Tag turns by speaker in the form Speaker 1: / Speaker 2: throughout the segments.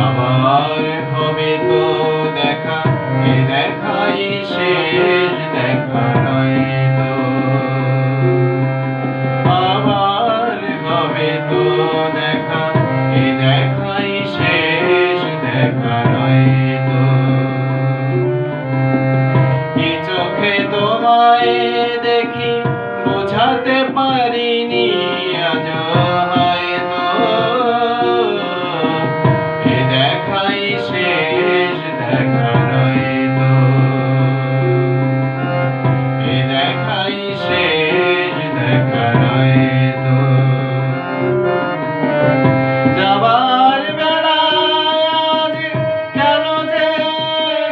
Speaker 1: আবার হবে তো দেখা, এ দেখাই শেষ দেখা নয়তো। আবার হবে তো দেখা, এ দেখাই শেষ দেখা নয়তো। কি চোখে তোমায় দেখি বোঝাতে পারিনি আজও হয়তো। এ দেখাই শেষ দেখা নয়তো। এ দেখাই শেষ দেখা নয়তো। যাবার বেলায় আজ কেন যে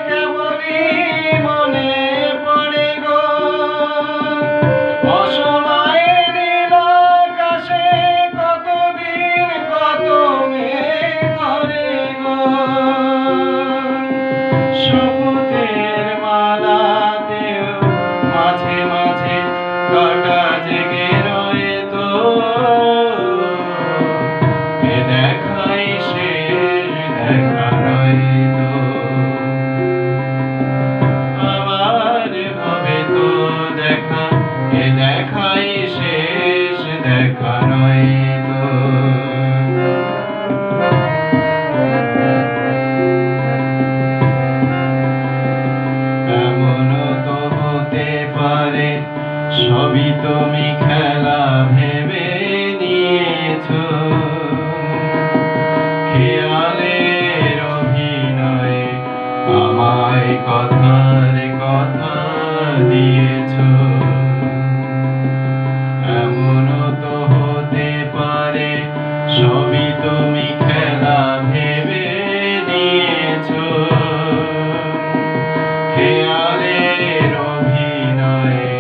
Speaker 1: কেবলই মনে পড়ে গো। অসময়ে নীল আকাশে কতদিন কত মেঘ ধরে গো। শপথের মালাতেও মাঝে মাঝে কাঁটা জেগে রয়তো। এ দেখাই শেষ দেখা নয়তো। আবার হবে তো দেখা, এ দেখাই শেষ দেখা নয়তো। এমনও তো হতে পারে সবই তুমি খেলা ভেবে নিয়েছো। খেয়ালের অভিনয়ে আমায় কথার কথা দিয়েছো। এমনও তো হতে পারে সবই তুমি খেলা ভেবে নিয়েছো। খেয়ালের অভিনয়ে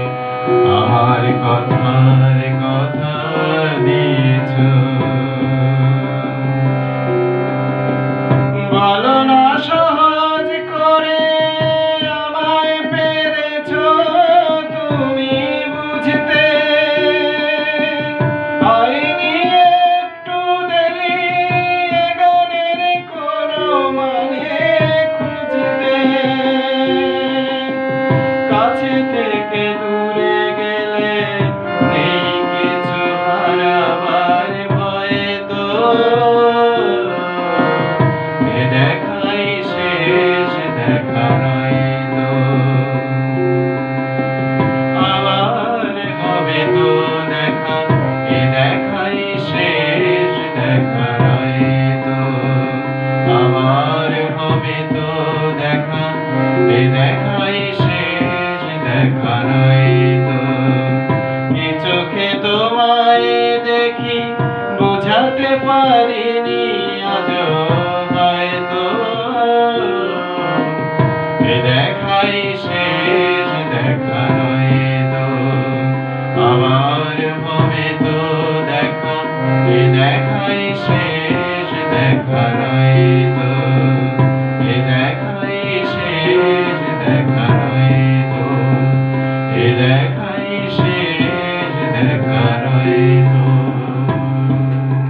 Speaker 1: আমার কথার কথা দিয়েছো। বলো না সহজ করে আমায় পেরেছো তুমি বুঝতে। হয়নি একটু দেরি এ গানের কোনো মানে খুঁজতে। কাছে থেকে দূরে গেলে নেই কিছু হারাবার ভয় তো। এ দেখাই শেষ দেখা নয়তো। আবার হবে তো দেখা, এ দেখাই শেষ দেখা নয়তো। আবার হবে তো দেখা, এ দেখাই শেষ দেখা নয়তো। কি চোখে তোমায় দেখি বোঝাতে পারিনি আজও হয়তো। এ দেখাই শেষ দেখা